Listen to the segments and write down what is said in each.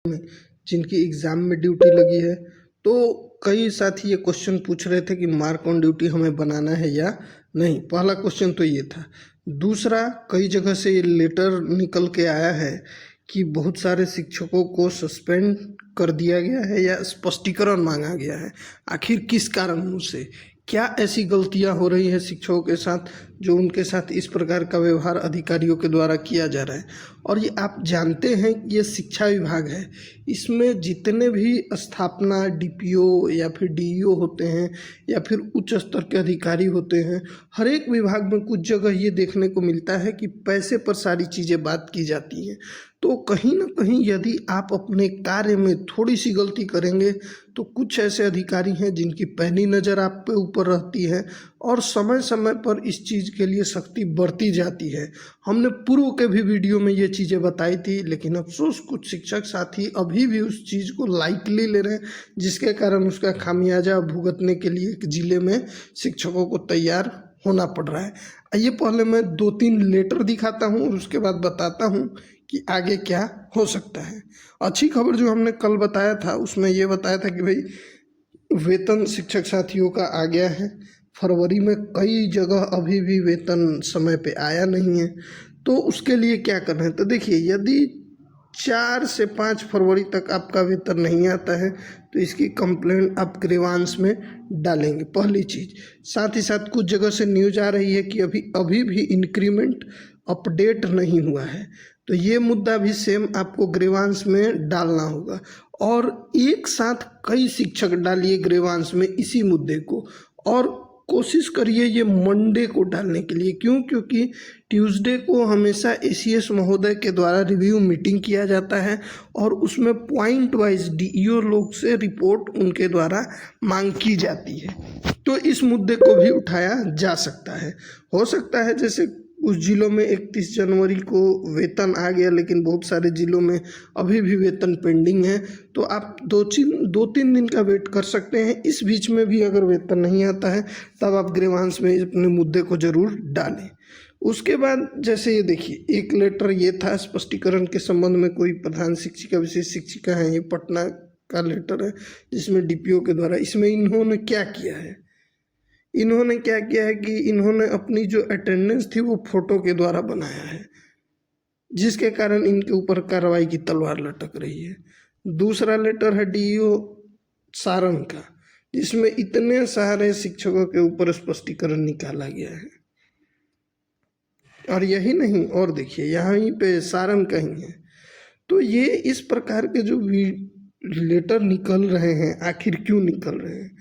में जिनकी एग्ज़ाम में ड्यूटी लगी है। तो कई साथी ये क्वेश्चन पूछ रहे थे कि मार्क ऑन ड्यूटी हमें बनाना है या नहीं। पहला क्वेश्चन तो ये था। दूसरा, कई जगह से ये लेटर निकल के आया है कि बहुत सारे शिक्षकों को सस्पेंड कर दिया गया है या स्पष्टीकरण मांगा गया है। आखिर किस कारणों से, क्या ऐसी गलतियां हो रही हैं शिक्षकों के साथ जो उनके साथ इस प्रकार का व्यवहार अधिकारियों के द्वारा किया जा रहा है। और ये आप जानते हैं ये शिक्षा विभाग है, इसमें जितने भी स्थापना डीपीओ या फिर डीईओ होते हैं या फिर उच्च स्तर के अधिकारी होते हैं, हर एक विभाग में कुछ जगह ये देखने को मिलता है कि पैसे पर सारी चीज़ें बात की जाती हैं। तो कहीं ना कहीं यदि आप अपने कार्य में थोड़ी सी गलती करेंगे तो कुछ ऐसे अधिकारी हैं जिनकी पैनी नज़र आप पे ऊपर रहती है और समय समय पर इस चीज़ के लिए सख्ती बरती जाती है। हमने पूर्व के भी वीडियो में ये चीज़ें बताई थी, लेकिन अफसोस कुछ शिक्षक साथी अभी भी उस चीज़ को लाइटली ले रहे हैं, जिसके कारण उसका खामियाजा भुगतने के लिए जिले में शिक्षकों को तैयार होना पड़ रहा है। आइए पहले मैं 2-3 लेटर दिखाता हूँ और उसके बाद बताता हूँ कि आगे क्या हो सकता है। अच्छी खबर जो हमने कल बताया था उसमें ये बताया था कि भाई वेतन शिक्षक साथियों का आ गया है। फरवरी में कई जगह अभी भी वेतन समय पे आया नहीं है, तो उसके लिए क्या करना है। तो देखिए, यदि 4 से 5 फरवरी तक आपका वेतन नहीं आता है तो इसकी कंप्लेंट आप ग्रीवांस में डालेंगे, पहली चीज़। साथ ही साथ कुछ जगह से न्यूज आ रही है कि अभी भी इंक्रीमेंट अपडेट नहीं हुआ है, तो ये मुद्दा भी सेम आपको ग्रीवांस में डालना होगा। और एक साथ कई शिक्षक डालिए ग्रीवांस में इसी मुद्दे को, और कोशिश करिए ये मंडे को डालने के लिए। क्योंकि ट्यूसडे को हमेशा एसीएस महोदय के द्वारा रिव्यू मीटिंग किया जाता है और उसमें पॉइंट वाइज डीईओ लोग से रिपोर्ट उनके द्वारा मांग की जाती है। तो इस मुद्दे को भी उठाया जा सकता है। हो सकता है जैसे उस जिलों में 31 जनवरी को वेतन आ गया, लेकिन बहुत सारे जिलों में अभी भी वेतन पेंडिंग है, तो आप 2-3 दिन का वेट कर सकते हैं। इस बीच में भी अगर वेतन नहीं आता है तब आप ग्रीवांस में अपने मुद्दे को ज़रूर डालें। उसके बाद जैसे ये देखिए, एक लेटर ये था स्पष्टीकरण के संबंध में, कोई प्रधान शिक्षिका विशेष शिक्षिका है, ये पटना का लेटर है जिसमें डीपीओ के द्वारा, इसमें इन्होंने क्या किया है, इन्होंने क्या किया है कि इन्होंने अपनी जो अटेंडेंस थी वो फोटो के द्वारा बनाया है, जिसके कारण इनके ऊपर कार्रवाई की तलवार लटक रही है। दूसरा लेटर है डीईओ सारण का, जिसमें इतने सारे शिक्षकों के ऊपर स्पष्टीकरण निकाला गया है। और यही नहीं, और देखिए यहीं पे सारण कहीं है। तो ये इस प्रकार के जो लेटर निकल रहे हैं, आखिर क्यों निकल रहे हैं।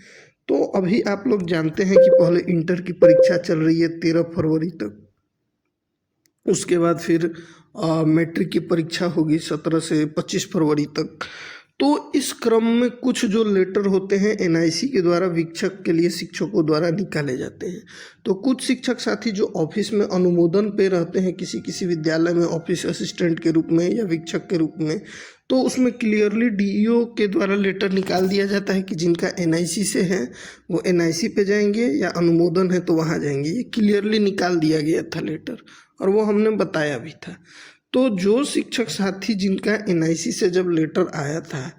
तो अभी आप लोग जानते हैं कि पहले इंटर की परीक्षा चल रही है 13 फरवरी तक, उसके बाद फिर मैट्रिक की परीक्षा होगी 17 से 25 फरवरी तक। तो इस क्रम में कुछ जो लेटर होते हैं एनआईसी के द्वारा वीक्षक के लिए शिक्षकों द्वारा निकाले जाते हैं। तो कुछ शिक्षक साथी जो ऑफिस में अनुमोदन पे रहते हैं किसी विद्यालय में ऑफिस असिस्टेंट के रूप में या वीक्षक के रूप में, तो उसमें क्लियरली डीईओ के द्वारा लेटर निकाल दिया जाता है कि जिनका एनआईसी से है वो एनआईसी पे जाएंगे या अनुमोदन है तो वहाँ जाएंगे। ये क्लियरली निकाल दिया गया था लेटर, और वो हमने बताया भी था। तो जो शिक्षक साथी जिनका एनआईसी से जब लेटर आया था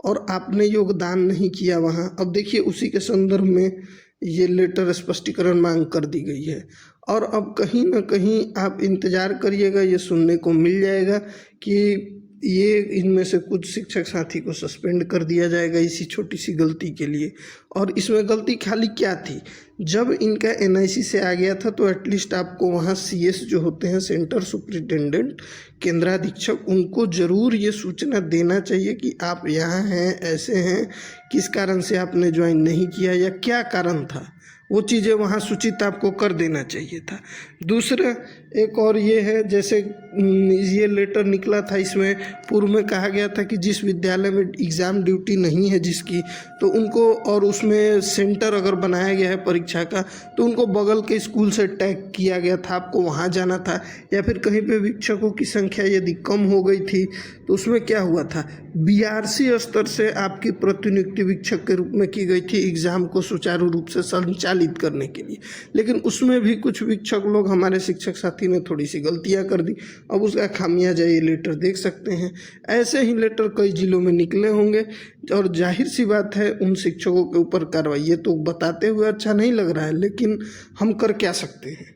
और आपने योगदान नहीं किया वहाँ, अब देखिए उसी के संदर्भ में ये लेटर स्पष्टीकरण मांग कर दी गई है। और अब कहीं ना कहीं आप इंतज़ार करिएगा, ये सुनने को मिल जाएगा कि ये इनमें से कुछ शिक्षक साथी को सस्पेंड कर दिया जाएगा इसी छोटी सी गलती के लिए। और इसमें गलती खाली क्या थी, जब इनका एनआईसी से आ गया था तो एटलीस्ट आपको वहाँ सीएस जो होते हैं, सेंटर सुपरिटेंडेंट, केंद्राधीक्षक, उनको ज़रूर ये सूचना देना चाहिए कि आप यहाँ हैं, ऐसे हैं, किस कारण से आपने ज्वाइन नहीं किया या क्या कारण था, वो चीज़ें वहाँ सूचित आपको कर देना चाहिए था। दूसरा एक और ये है, जैसे ये लेटर निकला था, इसमें पूर्व में कहा गया था कि जिस विद्यालय में एग्ज़ाम ड्यूटी नहीं है जिसकी, तो उनको, और उसमें सेंटर अगर बनाया गया है परीक्षा का, तो उनको बगल के स्कूल से टैग किया गया था, आपको वहाँ जाना था। या फिर कहीं पे वीक्षकों की संख्या यदि कम हो गई थी तो उसमें क्या हुआ था, बीआरसी स्तर से आपकी प्रतिनियुक्ति वीक्षक के रूप में की गई थी एग्ज़ाम को सुचारू रूप से संचालित करने के लिए। लेकिन उसमें भी कुछ वीक्षक लोग, हमारे शिक्षक साथी साथी ने थोड़ी सी गलतियां कर दी, अब उसका खामियाजा ये लेटर देख सकते हैं। ऐसे ही लेटर कई जिलों में निकले होंगे और जाहिर सी बात है उन शिक्षकों के ऊपर कार्रवाई, ये तो बताते हुए अच्छा नहीं लग रहा है, लेकिन हम कर क्या सकते हैं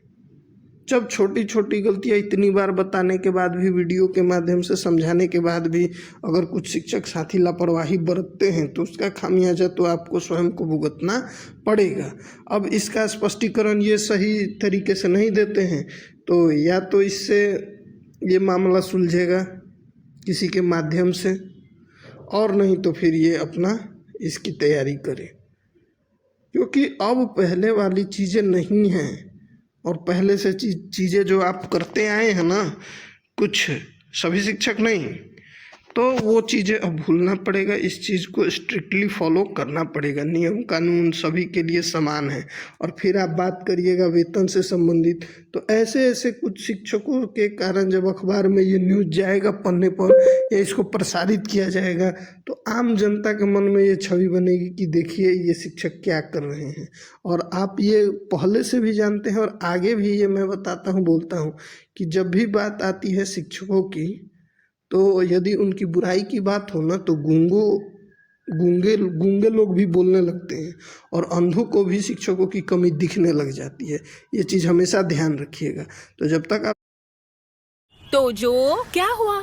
जब छोटी छोटी गलतियां इतनी बार बताने के बाद भी, वीडियो के माध्यम से समझाने के बाद भी अगर कुछ शिक्षक साथी लापरवाही बरतते हैं तो उसका खामियाजा तो आपको स्वयं को भुगतना पड़ेगा। अब इसका स्पष्टीकरण ये सही तरीके से नहीं देते हैं तो या तो इससे ये मामला सुलझेगा किसी के माध्यम से, और नहीं तो फिर ये अपना इसकी तैयारी करें, क्योंकि अब पहले वाली चीज़ें नहीं हैं और पहले से चीज़ें जो आप करते आए हैं ना, कुछ सभी शिक्षक नहीं, तो वो चीज़ें अब भूलना पड़ेगा। इस चीज़ को स्ट्रिक्टली फॉलो करना पड़ेगा। नियम कानून सभी के लिए समान है। और फिर आप बात करिएगा वेतन से संबंधित, तो ऐसे ऐसे कुछ शिक्षकों के कारण जब अखबार में ये न्यूज़ जाएगा पन्ने पर या इसको प्रसारित किया जाएगा तो आम जनता के मन में ये छवि बनेगी कि देखिए ये शिक्षक क्या कर रहे हैं। और आप ये पहले से भी जानते हैं और आगे भी ये मैं बताता हूँ, बोलता हूँ कि जब भी बात आती है शिक्षकों की, तो यदि उनकी बुराई की बात हो ना तो गूंगे लोग भी बोलने लगते हैं और अंधों को भी शिक्षकों की कमी दिखने लग जाती है। ये चीज़ हमेशा ध्यान रखिएगा। तो जब तक आप तो जो क्या हुआ?